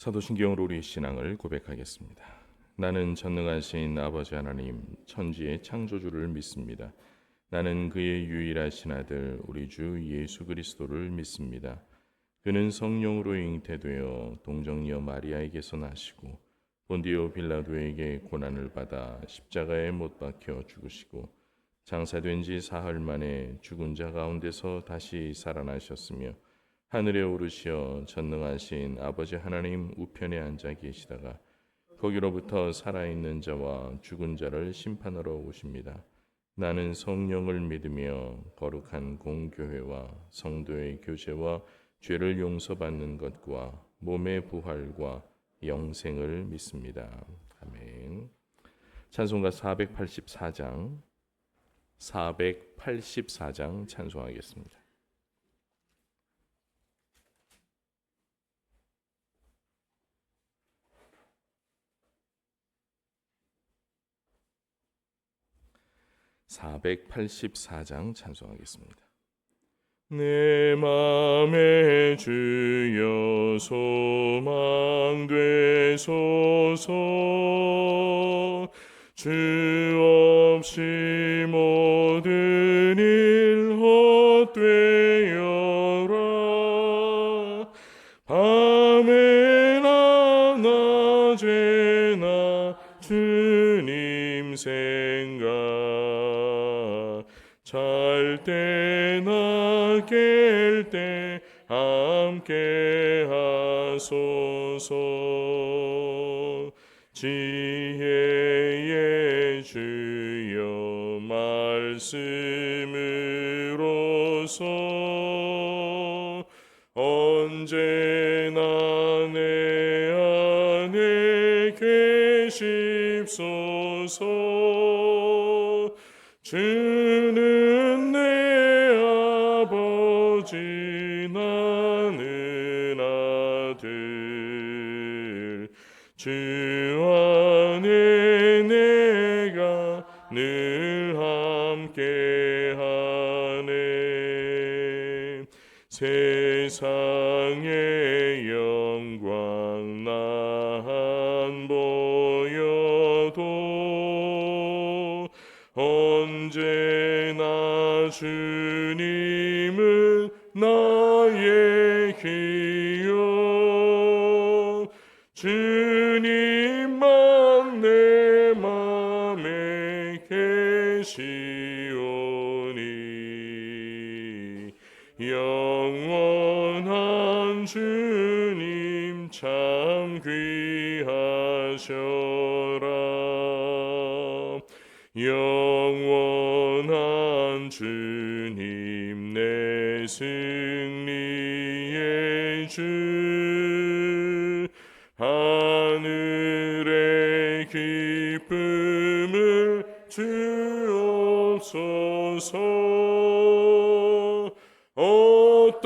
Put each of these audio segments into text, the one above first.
사도신경으로 우리 신앙을 고백하겠습니다. 나는 전능하신 아버지 하나님 천지의 창조주를 믿습니다. 나는 그의 유일하신 아들 우리 주 예수 그리스도를 믿습니다. 그는 성령으로 잉태되어 동정녀 마리아에게서 나시고 본디오 빌라도에게 고난을 받아 십자가에 못 박혀 죽으시고 장사된 지 사흘 만에 죽은 자 가운데서 다시 살아나셨으며 하늘에 오르시어 전능하신 아버지 하나님 우편에 앉아 계시다가 거기로부터 살아있는 자와 죽은 자를 심판하러 오십니다. 나는 성령을 믿으며 거룩한 공교회와 성도의 교제와 죄를 용서받는 것과 몸의 부활과 영생을 믿습니다. 아멘. 찬송가 484장 찬송하겠습니다. 찬송하겠습니다. 내 맘에 주여 소망 되소서. 주 없이 모든 일 헛되어라. 밤에나 낮에나 주님 생각, 잘 때나 깰 때 함께 하소서. 지혜의 주여 말씀으로서 언제나 내 안에 계십소서. 주는 내 아버지 나는 아들. 주 안에 내가 늘 함께하네. 세상의 영광 나 안 보여도 언제나 주님은 나의 기억. 주님만 내 맘에 계시오니 영원한 주님 참 귀하셔라. 영원한 주님 내 승리의 주, 하늘의 기쁨을 주옵소서. 어떠한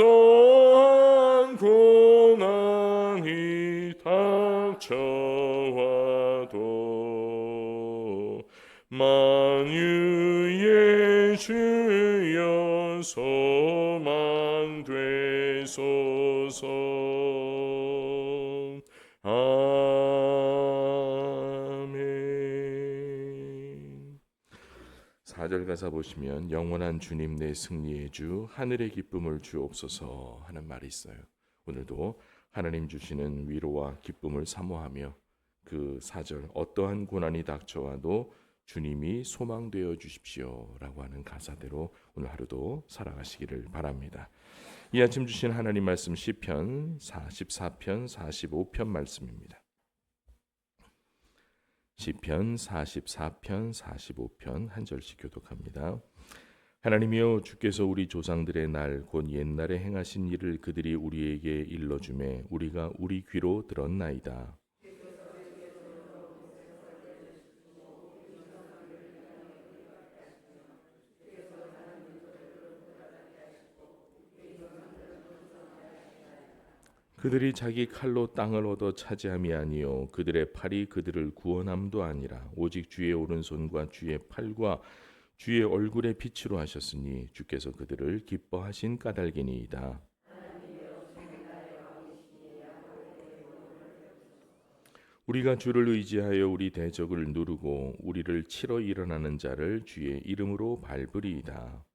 고난이 닥쳐와도 만유의 주여 소망 되소서. 아멘. 4절 가사 보시면 영원한 주님 내 승리의 주, 하늘의 기쁨을 주옵소서 하는 말이 있어요. 오늘도 하나님 주시는 위로와 기쁨을 사모하며 그 4절 어떠한 고난이 닥쳐와도 주님이 소망되어 주십시오 라고 하는 가사대로 오늘 하루도 살아가시기를 바랍니다. 이 아침 주신 하나님 말씀 시편 44편 45편 말씀입니다. 시편 44편 45편 한 절씩 교독합니다. 하나님이여, 주께서 우리 조상들의 날 곧 옛날에 행하신 일을 그들이 우리에게 일러주매 우리가 우리 귀로 들었나이다. 그들이 자기 칼로 땅을 얻어 차지함이 아니요 그들의 팔이 그들을 구원함도 아니라 오직 주의 오른손과 주의 팔과 주의 얼굴의 빛으로 하셨으니 주께서 그들을 기뻐하신 까닭이니이다. 우리가 주를 의지하여 우리 대적을 누르고 우리를 치러 일어나는 자를 주의 이름으로 밟으리이다.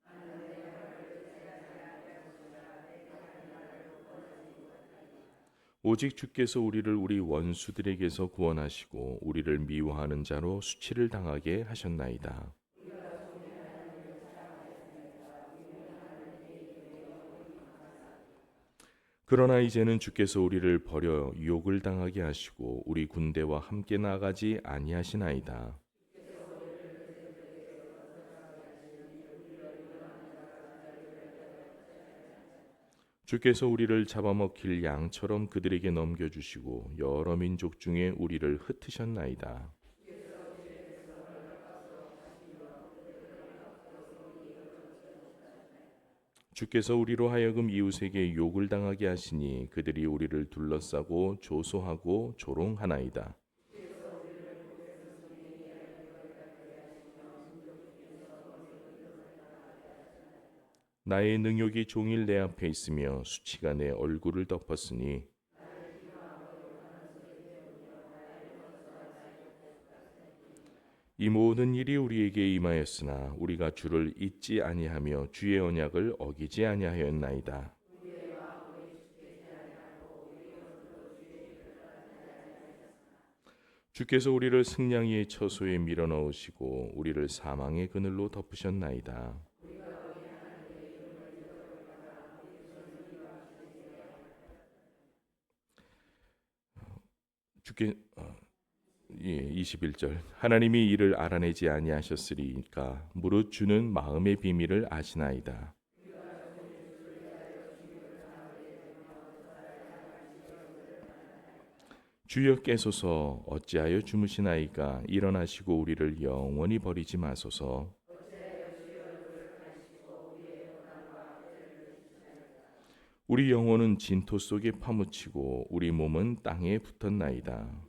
오직 주께서 우리를 우리 원수들에게서 구원하시고 우리를 미워하는 자로 수치를 당하게 하셨나이다. 그러나 이제는 주께서 우리를 버려 유혹을 당하게 하시고 우리 군대와 함께 나가지 아니하시나이다. 주께서 우리를 잡아먹힐 양처럼 그들에게 넘겨주시고 여러 민족 중에 우리를 흩으셨나이다. 주께서 우리로 하여금 이웃에게 욕을 당하게 하시니 그들이 우리를 둘러싸고 조소하고 조롱하나이다. 나의 능욕이 종일 내 앞에 있으며 수치가 내 얼굴을 덮었으니 이 모든 일이 우리에게 임하였으나 우리가 주를 잊지 아니하며 주의 언약을 어기지 아니하였나이다. 주께서 우리를 승냥이의 처소에 밀어넣으시고 우리를 사망의 그늘로 덮으셨나이다. 주께 21절 하나님이 이를 알아내지 아니하셨으리까 무릇 주는 마음의 비밀을 아시나이다. 주여 깨소서 어찌하여 주무시나이까 일어나시고 우리를 영원히 버리지 마소서. 우리 영혼은 진토 속에 파묻히고 우리 몸은 땅에 붙었나이다.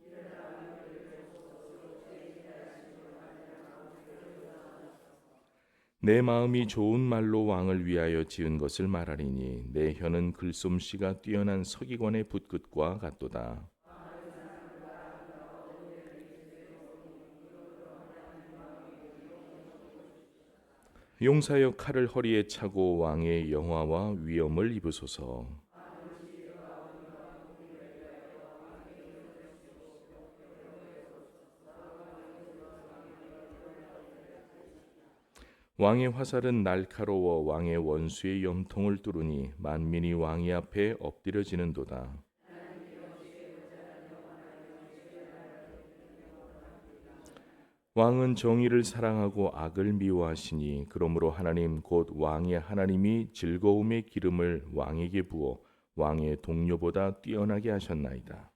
내 마음이 좋은 말로 왕을 위하여 지은 것을 말하리니 내 혀는 글솜씨가 뛰어난 서기관의 붓끝과 같도다. 용사여 칼을 허리에 차고 왕의 영화와 위엄을 입으소서. 왕의 화살은 날카로워 왕의 원수의 염통을 뚫으니 만민이 왕의 앞에 엎드려지는도다. 왕은 정의를 사랑하고 악을 미워하시니 그러므로 하나님 곧 왕의 하나님이 즐거움의 기름을 왕에게 부어 왕의 동료보다 뛰어나게 하셨나이다.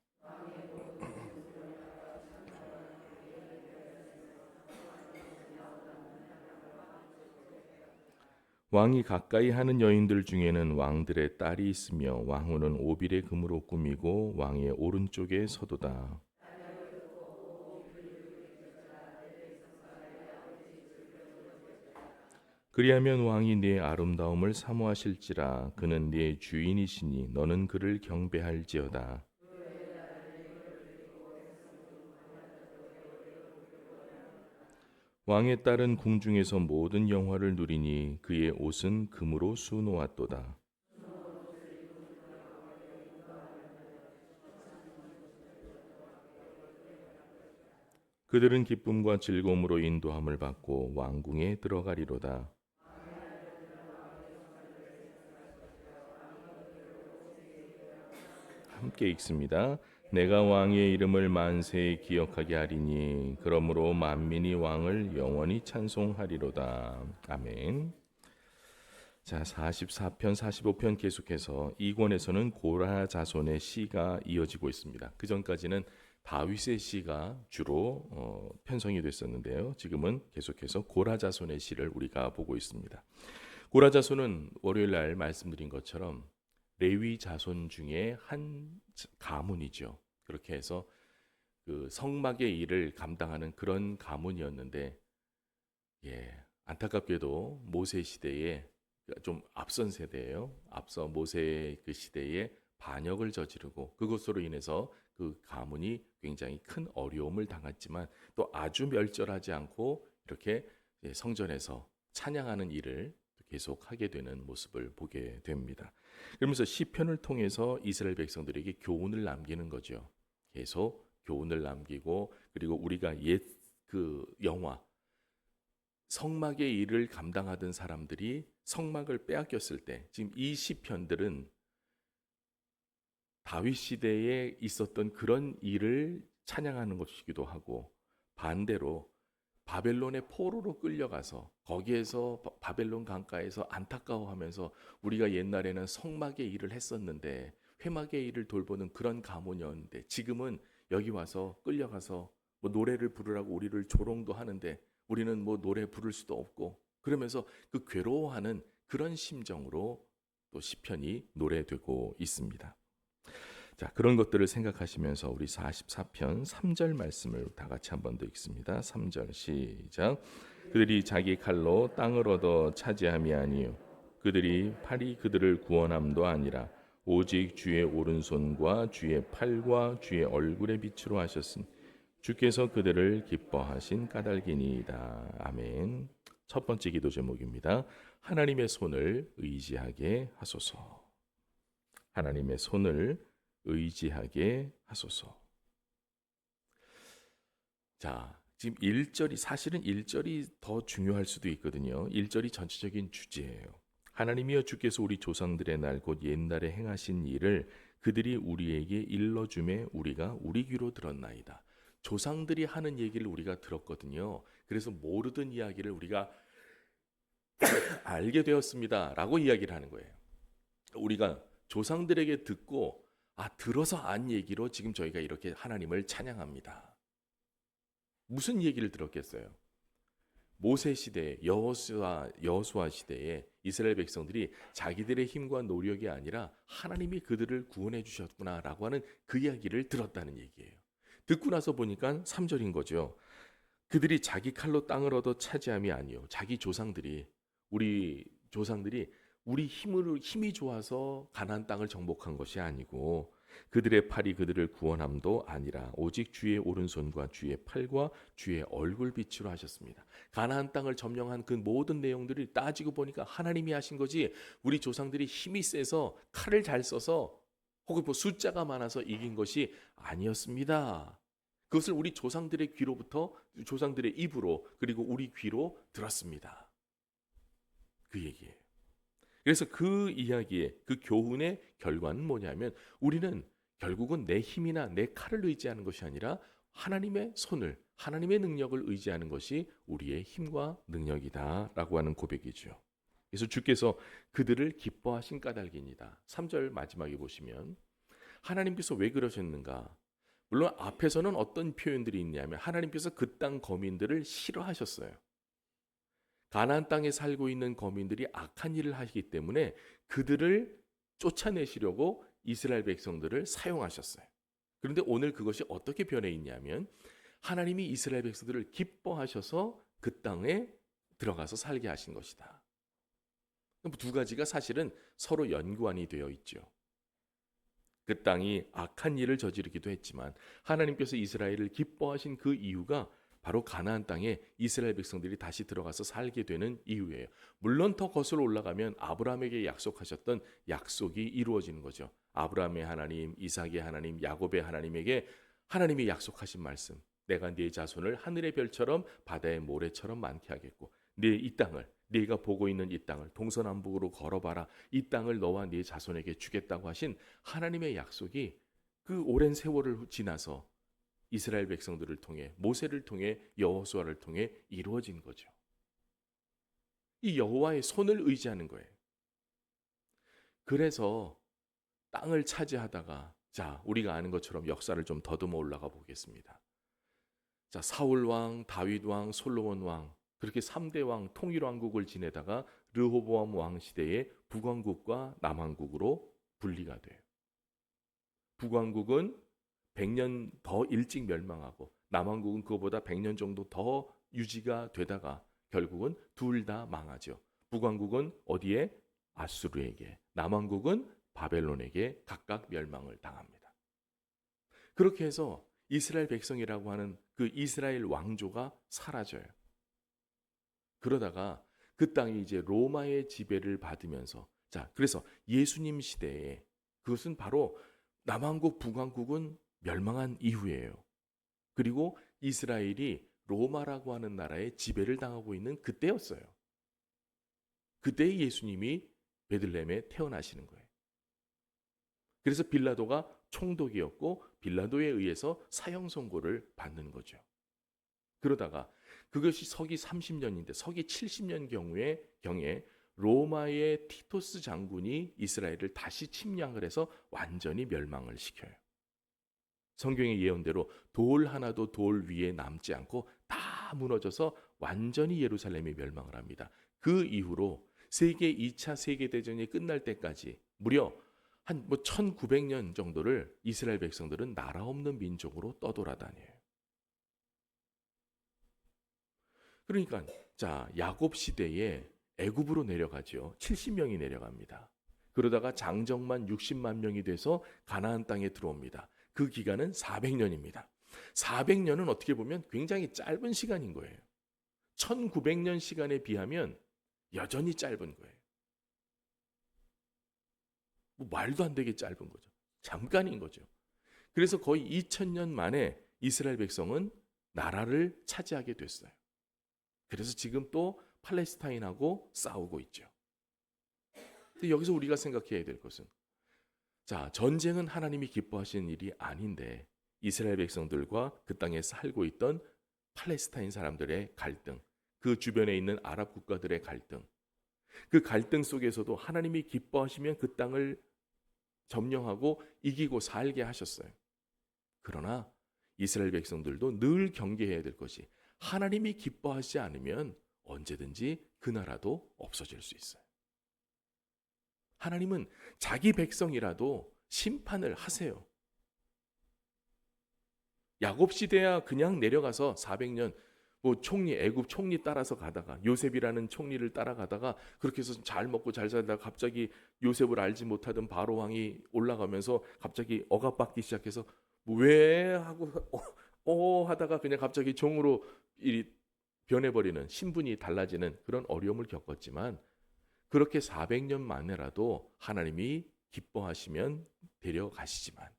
왕이 가까이 하는 여인들 중에는 왕들의 딸이 있으며 왕후는 오빌의 금으로 꾸미고 왕의 오른쪽에 서도다. 그리하면 왕이 네 아름다움을 사모하실지라 그는 네 주인이시니 너는 그를 경배할지어다. 왕의 딸은 궁중에서 모든 영화를 누리니 그의 옷은 금으로 수놓았도다. 그들은 기쁨과 즐거움으로 인도함을 받고 왕궁에 들어가리로다. 함께 읽습니다. 내가 왕의 이름을 만세에 기억하게 하리니 그러므로 만민이 왕을 영원히 찬송하리로다. 아멘. 자, 44편, 45편 계속해서 이 권에서는 고라 자손의 시가 이어지고 있습니다. 그 전까지는 다윗의 시가 주로 편성이 됐었는데요. 지금은 계속해서 고라 자손의 시를 우리가 보고 있습니다. 고라 자손은 월요일 날 말씀드린 것처럼 레위 자손 중에 한 가문이죠. 그렇게 해서 그 성막의 일을 감당하는 그런 가문이었는데, 안타깝게도 모세 시대에 좀 앞선 세대예요. 앞서 모세의 그 시대에 반역을 저지르고 그것으로 인해서 그 그 가문이 굉장히 큰 어려움을 당했지만 또 아주 멸절하지 않고 이렇게 성전에서 찬양하는 일을 계속하게 되는 모습을 보게 됩니다. 그러면서 시편을 통해서 이스라엘 백성들에게 교훈을 남기는 거죠. 계속 교훈을 남기고, 그리고 우리가 옛 그 영화 성막의 일을 감당하던 사람들이 성막을 빼앗겼을 때, 지금 이 시편들은 다윗 시대에 있었던 그런 일을 찬양하는 것이기도 하고, 반대로 바벨론의 포로로 끌려가서 거기에서 바벨론 강가에서 안타까워하면서 우리가 옛날에는 성막의 일을 했었는데, 회막의 일을 돌보는 그런 가문이었는데 지금은 여기 와서 끌려가서 뭐 노래를 부르라고 우리를 조롱도 하는데 우리는 뭐 노래 부를 수도 없고, 그러면서 그 괴로워하는 그런 심정으로 또 시편이 노래되고 있습니다. 자, 그런 것들을 생각하시면서 우리 44편 3절 말씀을 다 같이 한번 더 읽습니다. 3절 시작. 그들이 자기 칼로 땅을 얻어 차지함이 아니요 그들이 팔이 그들을 구원함도 아니라 오직 주의 오른손과 주의 팔과 주의 얼굴의 빛으로 하셨으니 주께서 그들을 기뻐하신 까닭이니이다. 아멘. 첫 번째 기도 제목입니다. 하나님의 손을 의지하게 하소서. 하나님의 손을 의지하게 하소서. 자, 지금 1절이, 사실은 1절이 더 중요할 수도 있거든요. 1절이 전체적인 주제예요. 하나님이여 주께서 우리 조상들의 날 곧 옛날에 행하신 일을 그들이 우리에게 일러주매 우리가 우리 귀로 들었나이다. 조상들이 하는 얘기를 우리가 들었거든요. 그래서 모르던 이야기를 우리가 알게 되었습니다 라고 이야기를 하는 거예요. 우리가 조상들에게 듣고 들어서 안 얘기로 지금 저희가 이렇게 하나님을 찬양합니다. 무슨 얘기를 들었겠어요? 모세 시대, 여호수아 시대에 이스라엘 백성들이 자기들의 힘과 노력이 아니라 하나님이 그들을 구원해 주셨구나라고 하는 그 이야기를 들었다는 얘기예요. 듣고 나서 보니까 3절인 거죠. 그들이 자기 칼로 땅을 얻어 차지함이 아니요. 자기 조상들이, 우리 조상들이 우리 힘이 좋아서 가나안 땅을 정복한 것이 아니고 그들의 팔이 그들을 구원함도 아니라 오직 주의 오른손과 주의 팔과 주의 얼굴 빛으로 하셨습니다. 가나안 땅을 점령한 그 모든 내용들을 따지고 보니까 하나님이 하신 거지 우리 조상들이 힘이 세서 칼을 잘 써서 혹은 뭐 숫자가 많아서 이긴 것이 아니었습니다. 그것을 우리 조상들의 귀로부터, 조상들의 입으로, 그리고 우리 귀로 들었습니다. 그 얘기예요. 그래서 그 이야기의 그 교훈의 결과는 뭐냐면 우리는 결국은 내 힘이나 내 칼을 의지하는 것이 아니라 하나님의 손을, 하나님의 능력을 의지하는 것이 우리의 힘과 능력이다라고 하는 고백이죠. 그래서 주께서 그들을 기뻐하신 까닭입니다. 3절 마지막에 보시면 하나님께서 왜 그러셨는가? 물론 앞에서는 어떤 표현들이 있냐면 하나님께서 그 땅 거민들을 싫어하셨어요. 가나안 땅에 살고 있는 거민들이 악한 일을 하시기 때문에 그들을 쫓아내시려고 이스라엘 백성들을 사용하셨어요. 그런데 오늘 그것이 어떻게 변해 있냐면 하나님이 이스라엘 백성들을 기뻐하셔서 그 땅에 들어가서 살게 하신 것이다. 두 가지가 사실은 서로 연관이 되어 있죠. 그 땅이 악한 일을 저지르기도 했지만 하나님께서 이스라엘을 기뻐하신 그 이유가 바로 가나안 땅에 이스라엘 백성들이 다시 들어가서 살게 되는 이유예요. 물론 더 거슬러 올라가면 아브라함에게 약속하셨던 약속이 이루어지는 거죠. 아브라함의 하나님, 이삭의 하나님, 야곱의 하나님에게 하나님이 약속하신 말씀, 내가 네 자손을 하늘의 별처럼 바다의 모래처럼 많게 하겠고 네 이 땅을, 네가 보고 있는 이 땅을 동서남북으로 걸어봐라. 이 땅을 너와 네 자손에게 주겠다고 하신 하나님의 약속이 그 오랜 세월을 지나서 이스라엘 백성들을 통해, 모세를 통해, 여호수아를 통해 이루어진 거죠. 이 여호와의 손을 의지하는 거예요. 그래서 땅을 차지하다가, 자, 우리가 아는 것처럼 역사를 좀 더듬어 올라가 보겠습니다. 자, 사울 왕, 다윗 왕, 솔로몬 왕, 그렇게 3대 왕 통일 왕국을 지내다가 르호보암 왕 시대에 북왕국과 남왕국으로 분리가 돼요. 북왕국은 100년 더 일찍 멸망하고 남왕국은 그거보다 100년 정도 더 유지가 되다가 결국은 둘 다 망하죠. 북왕국은 어디에? 아수르에게, 남왕국은 바벨론에게 각각 멸망을 당합니다. 그렇게 해서 이스라엘 백성이라고 하는 그 이스라엘 왕조가 사라져요. 그러다가 그 땅이 이제 로마의 지배를 받으면서, 자, 그래서 예수님 시대에, 그것은 바로 남왕국 북왕국은 멸망한 이후예요. 그리고 이스라엘이 로마라고 하는 나라의 지배를 당하고 있는 그때였어요. 그때 예수님이 베들레헴에 태어나시는 거예요. 그래서 빌라도가 총독이었고 빌라도에 의해서 사형 선고를 받는 거죠. 그러다가 그것이 서기 30년인데 서기 70년 경에 로마의 티토스 장군이 이스라엘을 다시 침략을 해서 완전히 멸망을 시켜요. 성경의 예언대로 돌 하나도 돌 위에 남지 않고 다 무너져서 완전히 예루살렘이 멸망을 합니다. 그 이후로 세계 2차 세계대전이 끝날 때까지 무려 한 1900년 정도를 이스라엘 백성들은 나라 없는 민족으로 떠돌아다녀요. 그러니까 자, 야곱 시대에 애굽으로 내려가죠. 70명이 내려갑니다. 그러다가 장정만 60만 명이 돼서 가나안 땅에 들어옵니다. 그 기간은 400년입니다. 400년은 어떻게 보면 굉장히 짧은 시간인 거예요. 1900년 시간에 비하면 여전히 짧은 거예요. 말도 안 되게 짧은 거죠. 잠깐인 거죠. 그래서 거의 2000년 만에 이스라엘 백성은 나라를 차지하게 됐어요. 그래서 지금 또 팔레스타인하고 싸우고 있죠. 근데 여기서 우리가 생각해야 될 것은, 자, 전쟁은 하나님이 기뻐하시는 일이 아닌데 이스라엘 백성들과 그 땅에 살고 있던 팔레스타인 사람들의 갈등, 그 주변에 있는 아랍 국가들의 갈등, 그 갈등 속에서도 하나님이 기뻐하시면 그 땅을 점령하고 이기고 살게 하셨어요. 그러나 이스라엘 백성들도 늘 경계해야 될 것이, 하나님이 기뻐하지 않으면 언제든지 그 나라도 없어질 수 있어요. 하나님은 자기 백성이라도 심판을 하세요. 야곱 시대야 그냥 내려가서 400년 애굽 총리 따라서 가다가, 요셉이라는 총리를 따라가다가 그렇게 해서 잘 먹고 잘 살다가 갑자기 요셉을 알지 못하던 바로 왕이 올라가면서 갑자기 억압받기 시작해서 왜 하고 하다가 그냥 갑자기 종으로 변해버리는, 신분이 달라지는 그런 어려움을 겪었지만, 그렇게 400년 만에라도 하나님이 기뻐하시면 데려가시지만,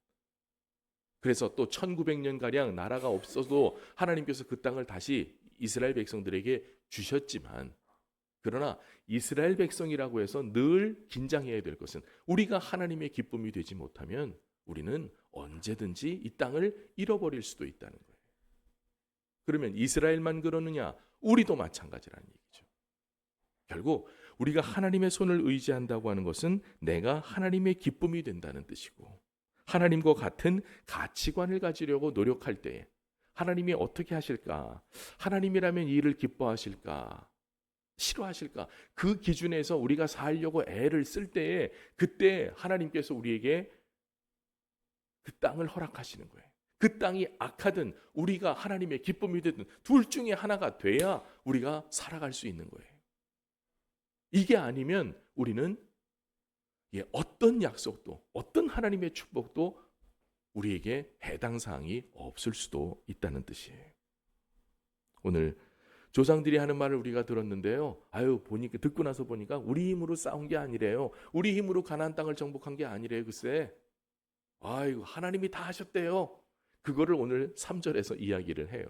그래서 또 1900년가량 나라가 없어도 하나님께서 그 땅을 다시 이스라엘 백성들에게 주셨지만, 그러나 이스라엘 백성이라고 해서 늘 긴장해야 될 것은, 우리가 하나님의 기쁨이 되지 못하면 우리는 언제든지 이 땅을 잃어버릴 수도 있다는 거예요. 그러면 이스라엘만 그러느냐? 우리도 마찬가지라는 얘기죠. 결국 우리가 하나님의 손을 의지한다고 하는 것은 내가 하나님의 기쁨이 된다는 뜻이고, 하나님과 같은 가치관을 가지려고 노력할 때 하나님이 어떻게 하실까? 하나님이라면 이 일을 기뻐하실까? 싫어하실까? 그 기준에서 우리가 살려고 애를 쓸 때에, 그때 하나님께서 우리에게 그 땅을 허락하시는 거예요. 그 땅이 악하든 우리가 하나님의 기쁨이 되든 둘 중에 하나가 돼야 우리가 살아갈 수 있는 거예요. 이게 아니면 우리는 어떤 약속도, 어떤 하나님의 축복도 우리에게 해당 사항이 없을 수도 있다는 뜻이에요. 오늘 조상들이 하는 말을 우리가 들었는데요. 보니까, 듣고 나서 보니까 우리 힘으로 싸운 게 아니래요. 우리 힘으로 가나안 땅을 정복한 게 아니래요. 글쎄, 하나님이 다 하셨대요. 그거를 오늘 3절에서 이야기를 해요.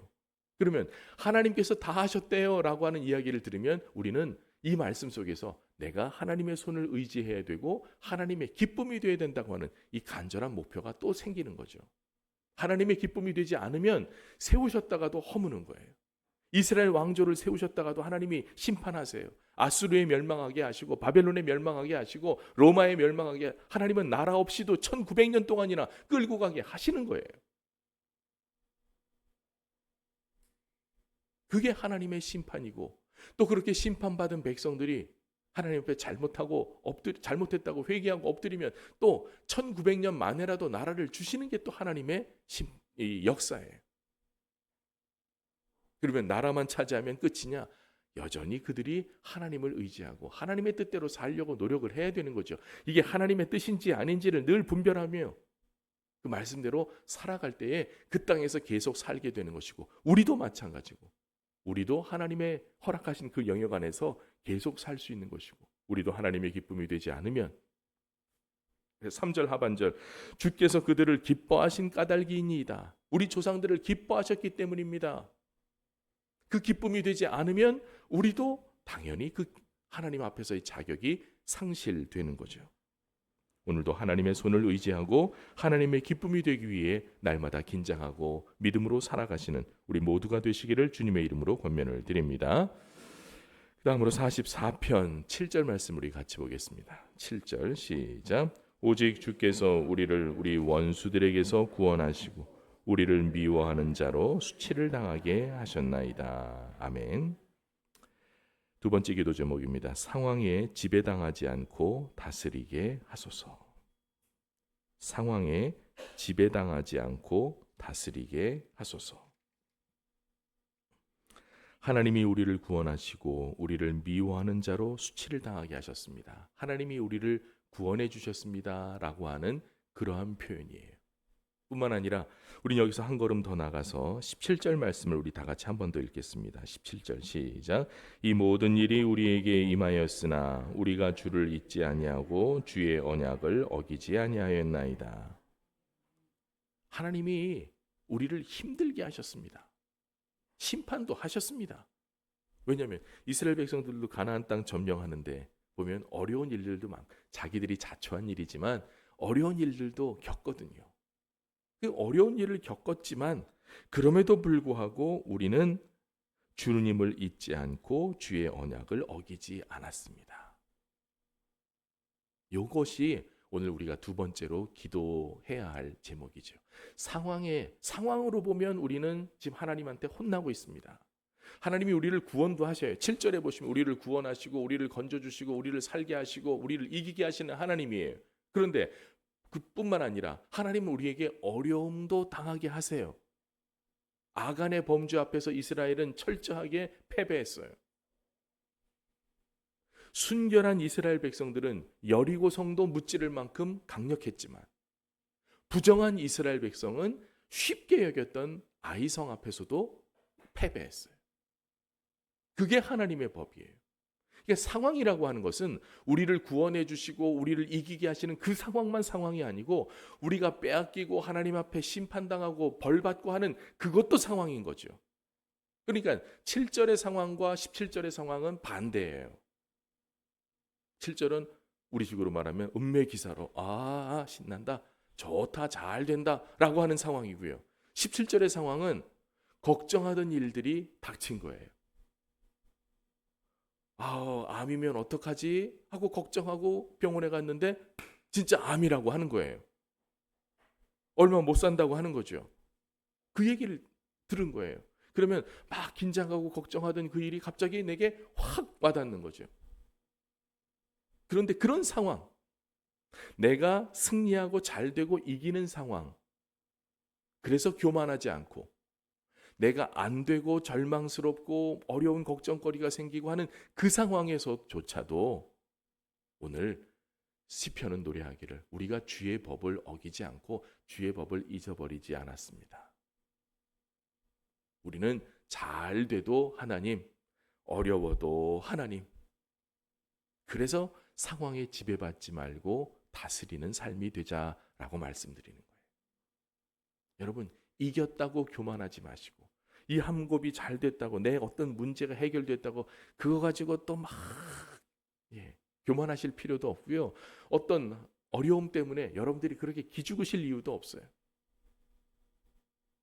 그러면 하나님께서 다 하셨대요 라고 하는 이야기를 들으면 우리는 이 말씀 속에서 내가 하나님의 손을 의지해야 되고 하나님의 기쁨이 되어야 된다고 하는 이 간절한 목표가 또 생기는 거죠. 하나님의 기쁨이 되지 않으면 세우셨다가도 허무는 거예요. 이스라엘 왕조를 세우셨다가도 하나님이 심판하세요. 아수르에 멸망하게 하시고 바벨론에 멸망하게 하시고 로마에 멸망하게, 하나님은 나라 없이도 1900년 동안이나 끌고 가게 하시는 거예요. 그게 하나님의 심판이고, 또 그렇게 심판받은 백성들이 하나님 앞에 잘못했다고 회개하고 엎드리면 또 1900년 만에라도 나라를 주시는 게 또 하나님의 역사예요. 그러면 나라만 차지하면 끝이냐? 여전히 그들이 하나님을 의지하고 하나님의 뜻대로 살려고 노력을 해야 되는 거죠. 이게 하나님의 뜻인지 아닌지를 늘 분별하며 그 말씀대로 살아갈 때에 그 땅에서 계속 살게 되는 것이고, 우리도 마찬가지고, 우리도 하나님의 허락하신 그 영역 안에서 계속 살 수 있는 것이고, 우리도 하나님의 기쁨이 되지 않으면, 3절 하반절, 주께서 그들을 기뻐하신 까닭이니이다. 우리 조상들을 기뻐하셨기 때문입니다. 그 기쁨이 되지 않으면 우리도 당연히 그 하나님 앞에서의 자격이 상실되는 거죠. 오늘도 하나님의 손을 의지하고 하나님의 기쁨이 되기 위해 날마다 긴장하고 믿음으로 살아가시는 우리 모두가 되시기를 주님의 이름으로 권면을 드립니다. 그 다음으로 44편 7절 말씀 우리 같이 보겠습니다. 7절 시작. 오직 주께서 우리를 우리 원수들에게서 구원하시고 우리를 미워하는 자로 수치를 당하게 하셨나이다. 아멘. 두 번째 기도 제목입니다. 상황에 지배당하지 않고 다스리게 하소서. 상황에 지배당하지 않고 다스리게 하소서. 하나님이 우리를 구원하시고 우리를 미워하는 자로 수치를 당하게 하셨습니다. 하나님이 우리를 구원해 주셨습니다 라고 하는 그러한 표현이에요. 뿐만 아니라 우리 여기서 한 걸음 더 나가서 17절 말씀을 우리 다 같이 한 번 더 읽겠습니다. 17절 시작. 이 모든 일이 우리에게 임하였으나 우리가 주를 잊지 아니하고 주의 언약을 어기지 아니하였나이다. 하나님이 우리를 힘들게 하셨습니다. 심판도 하셨습니다. 왜냐하면 이스라엘 백성들도 가나안 땅 점령하는데 보면 어려운 일들도 많고, 자기들이 자초한 일이지만 어려운 일들도 겪거든요. 그 어려운 일을 겪었지만 그럼에도 불구하고 우리는 주님을 잊지 않고 주의 언약을 어기지 않았습니다. 이것이 오늘 우리가 두 번째로 기도해야 할 제목이죠. 상황으로 보면 우리는 지금 하나님한테 혼나고 있습니다. 하나님이 우리를 구원도 하셔요. 7절에 보시면 우리를 구원하시고 우리를 건져주시고 우리를 살게 하시고 우리를 이기게 하시는 하나님이에요. 그런데 그뿐만 아니라 하나님은 우리에게 어려움도 당하게 하세요. 아간의 범죄 앞에서 이스라엘은 철저하게 패배했어요. 순결한 이스라엘 백성들은 여리고 성도 무찌를 만큼 강력했지만 부정한 이스라엘 백성은 쉽게 여겼던 아이성 앞에서도 패배했어요. 그게 하나님의 법이에요. 그러니까 상황이라고 하는 것은 우리를 구원해 주시고 우리를 이기게 하시는 그 상황만 상황이 아니고 우리가 빼앗기고 하나님 앞에 심판당하고 벌받고 하는 그것도 상황인 거죠. 그러니까 7절의 상황과 17절의 상황은 반대예요. 7절은 우리 식으로 말하면 음매기사로 신난다, 좋다, 잘 된다 라고 하는 상황이고요. 17절의 상황은 걱정하던 일들이 닥친 거예요. 암이면 어떡하지 하고 걱정하고 병원에 갔는데 진짜 암이라고 하는 거예요. 얼마 못 산다고 하는 거죠. 그 얘기를 들은 거예요. 그러면 막 긴장하고 걱정하던 그 일이 갑자기 내게 확 와닿는 거죠. 그런데 그런 상황, 내가 승리하고 잘되고 이기는 상황, 그래서 교만하지 않고 내가 안 되고 절망스럽고 어려운 걱정거리가 생기고 하는 그 상황에서조차도 오늘 시편은 노래하기를 우리가 주의 법을 어기지 않고 주의 법을 잊어버리지 않았습니다. 우리는 잘 돼도 하나님, 어려워도 하나님. 그래서 상황에 지배받지 말고 다스리는 삶이 되자라고 말씀드리는 거예요. 여러분, 이겼다고 교만하지 마시고 이 함곱이 잘 됐다고 내 어떤 문제가 해결됐다고 그거 가지고 또 막 교만하실 필요도 없고요. 어떤 어려움 때문에 여러분들이 그렇게 기죽으실 이유도 없어요.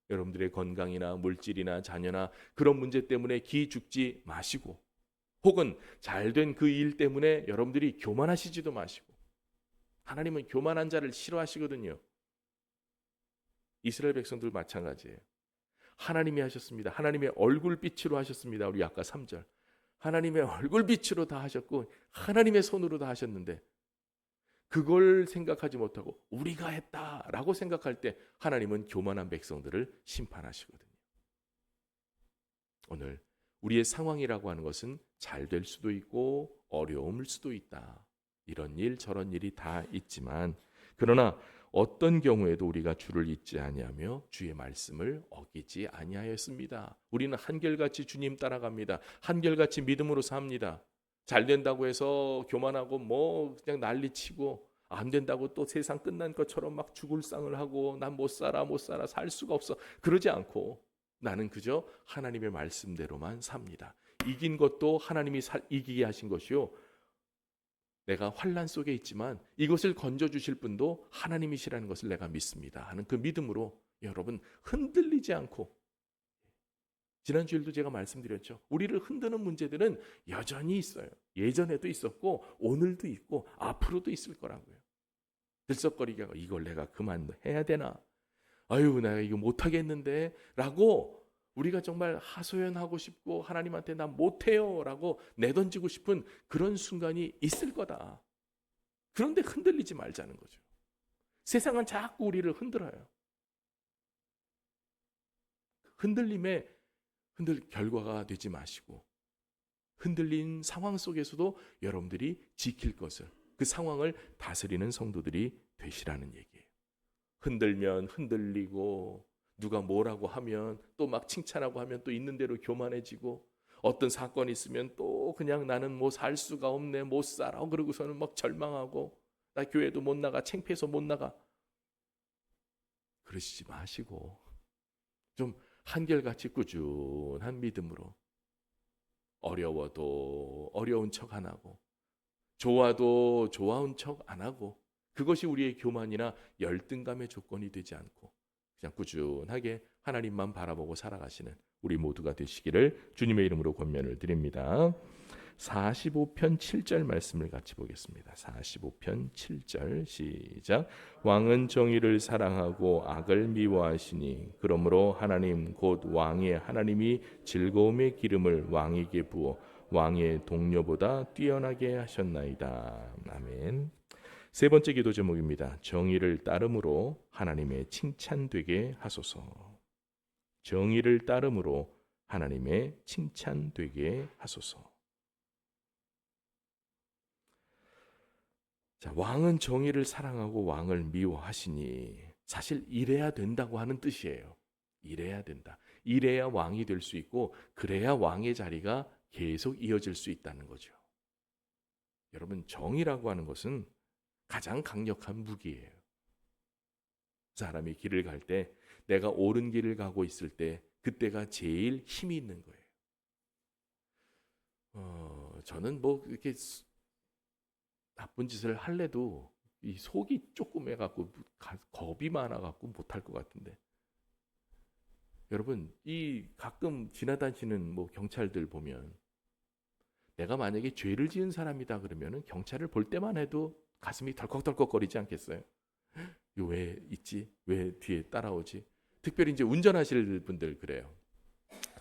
여러분들의 건강이나 물질이나 자녀나 그런 문제 때문에 기죽지 마시고 혹은 잘된 그 일 때문에 여러분들이 교만하시지도 마시고 하나님은 교만한 자를 싫어하시거든요. 이스라엘 백성들 마찬가지예요. 하나님이 하셨습니다. 하나님의 얼굴빛으로 하셨습니다. 우리 아까 3절. 하나님의 얼굴빛으로 다 하셨고 하나님의 손으로 다 하셨는데 그걸 생각하지 못하고 우리가 했다라고 생각할 때 하나님은 교만한 백성들을 심판하시거든요. 오늘 우리의 상황이라고 하는 것은 잘 될 수도 있고 어려움일 수도 있다. 이런 일 저런 일이 다 있지만 그러나 어떤 경우에도 우리가 주를 잊지 아니하며 주의 말씀을 어기지 아니하였습니다. 우리는 한결같이 주님 따라갑니다. 한결같이 믿음으로 삽니다. 잘 된다고 해서 교만하고 뭐 그냥 난리치고 안 된다고 또 세상 끝난 것처럼 막 죽을 상을 하고 난 못 살아 못 살아 살 수가 없어 그러지 않고 나는 그저 하나님의 말씀대로만 삽니다. 이긴 것도 하나님이 이기게 하신 것이요. 내가 환난 속에 있지만 이것을 건져주실 분도 하나님이시라는 것을 내가 믿습니다 하는 그 믿음으로 여러분 흔들리지 않고, 지난주일도 제가 말씀드렸죠. 우리를 흔드는 문제들은 여전히 있어요. 예전에도 있었고 오늘도 있고 앞으로도 있을 거라고요. 들썩거리게 하고 이걸 내가 그만해야 되나? 아유 내가 이거 못하겠는데 라고 우리가 정말 하소연하고 싶고 하나님한테 나 못해요 라고 내던지고 싶은 그런 순간이 있을 거다. 그런데 흔들리지 말자는 거죠. 세상은 자꾸 우리를 흔들어요. 흔들 결과가 되지 마시고 흔들린 상황 속에서도 여러분들이 지킬 것을, 그 상황을 다스리는 성도들이 되시라는 얘기예요. 흔들면 흔들리고 누가 뭐라고 하면 또 막 칭찬하고 하면 또 있는 대로 교만해지고, 어떤 사건이 있으면 또 그냥 나는 뭐 살 수가 없네 못 살아 그러고서는 막 절망하고 나 교회도 못 나가 창피해서 못 나가 그러시지 마시고 좀 한결같이 꾸준한 믿음으로 어려워도 어려운 척 안 하고 좋아도 좋아온 척 안 하고, 그것이 우리의 교만이나 열등감의 조건이 되지 않고 그냥 꾸준하게 하나님만 바라보고 살아가시는 우리 모두가 되시기를 주님의 이름으로 권면을 드립니다. 45편 7절 말씀을 같이 보겠습니다. 45편 7절 시작. 왕은 정의를 사랑하고 악을 미워하시니 그러므로 하나님 곧 왕의 하나님이 즐거움의 기름을 왕에게 부어 왕의 동료보다 뛰어나게 하셨나이다. 아멘. 세 번째 기도 제목입니다. 정의를 따름으로 하나님의 칭찬되게 하소서. 정의를 따름으로 하나님의 칭찬되게 하소서. 자, 왕은 정의를 사랑하고 왕을 미워하시니 사실 이래야 된다고 하는 뜻이에요. 이래야 된다. 이래야 왕이 될 수 있고 그래야 왕의 자리가 계속 이어질 수 있다는 거죠. 여러분, 정의라고 하는 것은 가장 강력한 무기예요. 사람이 길을 갈 때 내가 옳은 길을 가고 있을 때 그때가 제일 힘이 있는 거예요. 저는 뭐 이렇게 나쁜 짓을 할래도 이 속이 조그매갖고 겁이 많아갖고 못할 것 같은데, 여러분 이 가끔 지나다니시는 뭐 경찰들 보면 내가 만약에 죄를 지은 사람이다 그러면은 경찰을 볼 때만 해도 가슴이 덜컥덜컥거리지 않겠어요? 이거 왜 있지? 왜 뒤에 따라오지? 특별히 이제 운전하실 분들 그래요.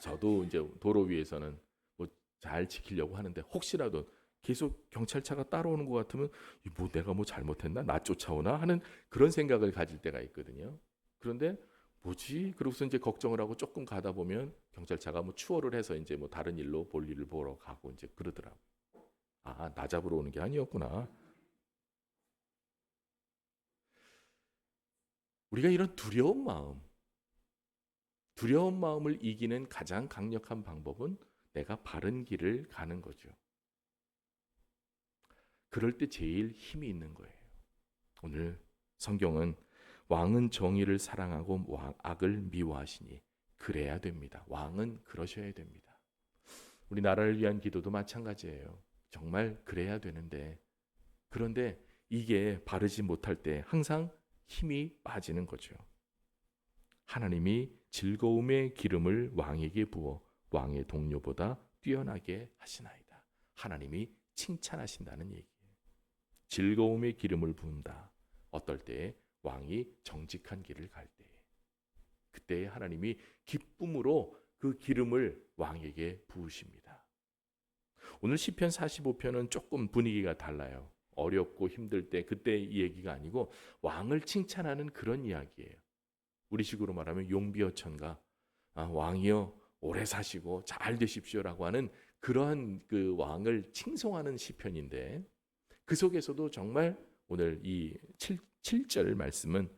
저도 이제 도로 위에서는 뭐 잘 지키려고 하는데 혹시라도 계속 경찰차가 따라오는 것 같으면 뭐 내가 뭐 잘못했나? 나 쫓아오나? 하는 그런 생각을 가질 때가 있거든요. 그런데 뭐지? 그러고서 이제 걱정을 하고 조금 가다 보면 경찰차가 뭐 추월을 해서 이제 뭐 다른 일로 볼일을 보러 가고 이제 그러더라고. 아, 나 잡으러 오는 게 아니었구나. 우리가 이런 두려운 마음을 이기는 가장 강력한 방법은 내가 바른 길을 가는 거죠. 그럴 때 제일 힘이 있는 거예요. 오늘 성경은 왕은 정의를 사랑하고 악을 미워하시니 그래야 됩니다. 왕은 그러셔야 됩니다. 우리 나라를 위한 기도도 마찬가지예요. 정말 그래야 되는데, 그런데 이게 바르지 못할 때 항상 힘이 빠지는 거죠. 하나님이 즐거움의 기름을 왕에게 부어 왕의 동료보다 뛰어나게 하시나이다. 하나님이 칭찬하신다는 얘기예요. 즐거움의 기름을 부은다. 어떨 때에 왕이 정직한 길을 갈 때에, 그때에 하나님이 기쁨으로 그 기름을 왕에게 부으십니다. 오늘 시편 45편은 조금 분위기가 달라요. 어렵고 힘들 때 그때 이 얘기가 아니고 왕을 칭찬하는 그런 이야기예요. 우리식으로 말하면 용비어천가, 왕이여 오래 사시고 잘 되십시오라고 하는 그러한 그 왕을 칭송하는 시편인데, 그 속에서도 정말 오늘 이 7절 말씀은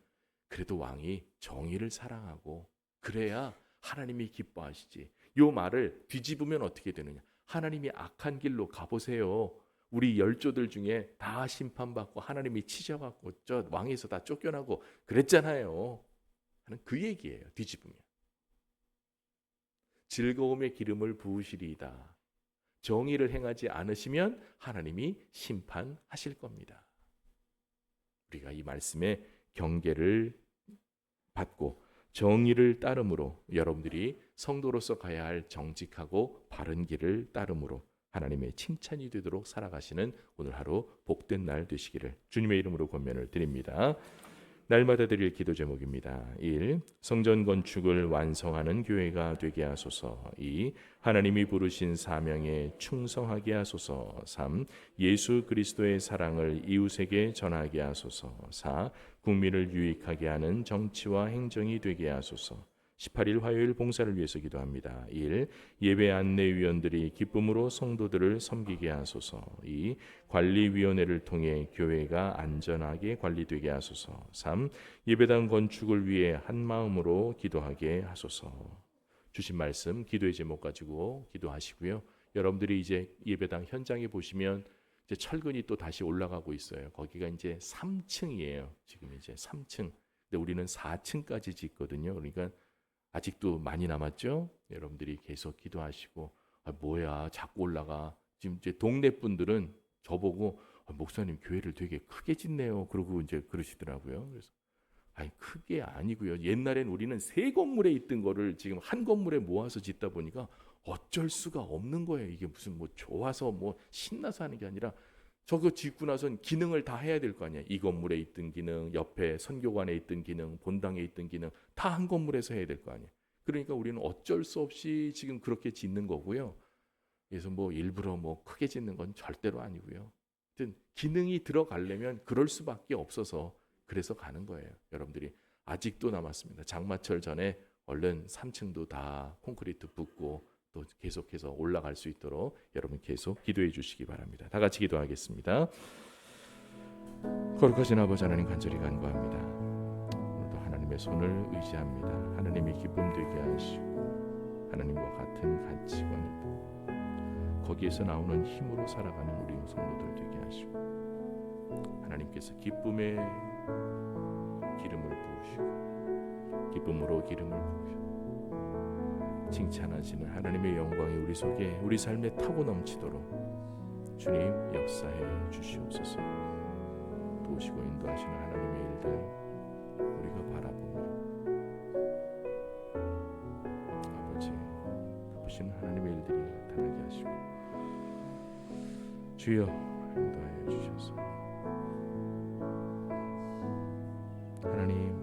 그래도 왕이 정의를 사랑하고 그래야 하나님이 기뻐하시지. 요 말을 뒤집으면 어떻게 되느냐? 하나님이 악한 길로 가보세요. 우리 열조들 중에 다 심판받고 하나님이 치셔갖고 저 왕에서 다 쫓겨나고 그랬잖아요. 하는 그 얘기예요. 뒤집으면. 즐거움의 기름을 부으시리이다. 정의를 행하지 않으시면 하나님이 심판하실 겁니다. 우리가 이 말씀의 경계를 받고 정의를 따름으로 여러분들이 성도로서 가야 할 정직하고 바른 길을 따름으로 하나님의 칭찬이 되도록 살아가시는 오늘 하루 복된 날 되시기를 주님의 이름으로 권면을 드립니다. 날마다 드릴 기도 제목입니다. 1. 성전 건축을 완성하는 교회가 되게 하소서. 2. 하나님이 부르신 사명에 충성하게 하소서. 3. 예수 그리스도의 사랑을 이웃에게 전하게 하소서. 4. 국민을 유익하게 하는 정치와 행정이 되게 하소서. 18일 화요일 봉사를 위해서 기도합니다. 1. 예배 안내위원들이 기쁨으로 성도들을 섬기게 하소서. 2. 관리위원회를 통해 교회가 안전하게 관리되게 하소서. 3. 예배당 건축을 위해 한마음으로 기도하게 하소서. 주신 말씀 기도의 제목 가지고 기도하시고요. 여러분들이 이제 예배당 현장에 보시면 이제 철근이 또 다시 올라가고 있어요. 거기가 이제 3층이에요. 지금 이제 3층. 근데 우리는 4층까지 짓거든요. 그러니까 아직도 많이 남았죠? 여러분들이 계속 기도하시고 뭐야 자꾸 올라가. 지금 이제 동네 분들은 저보고 목사님 교회를 되게 크게 짓네요. 그러고 이제 그러시더라고요. 그래서 크게 아니고요. 옛날엔 우리는 세 건물에 있던 거를 지금 한 건물에 모아서 짓다 보니까 어쩔 수가 없는 거예요. 이게 무슨 뭐 좋아서 뭐 신나서 하는 게 아니라 저거 짓고 나선 기능을 다 해야 될 거 아니야. 이 건물에 있던 기능, 옆에 선교관에 있던 기능, 본당에 있던 기능 다 한 건물에서 해야 될 거 아니야. 그러니까 우리는 어쩔 수 없이 지금 그렇게 짓는 거고요. 그래서 뭐 일부러 뭐 크게 짓는 건 절대로 아니고요. 하여튼 기능이 들어가려면 그럴 수밖에 없어서 그래서 가는 거예요. 여러분들이 아직도 남았습니다. 장마철 전에 얼른 3층도 다 콘크리트 붓고 또 계속해서 올라갈 수 있도록 여러분 계속 기도해 주시기 바랍니다. 다 같이 기도하겠습니다. 거룩하신 아버지 하나님 간절히 간구합니다. 오늘도 하나님의 손을 의지합니다. 하나님이 기쁨 되게 하시고 하나님과 같은 가치관을 거기에서 나오는 힘으로 살아가는 우리 성도들 되게 하시고 하나님께서 기쁨의 기름을 부으시고 기쁨으로 기름을 부으시고 칭찬하시는 하나님의 영광이 우리 속에 우리 삶에 타고 넘치도록 주님 역사해 주시옵소서. 도우시고 인도하시는 하나님의 일들 우리가 바라보며 아버지 갚으시는 하나님의 일들이 나타나게 하시고 주여 인도하여 주셔서 하나님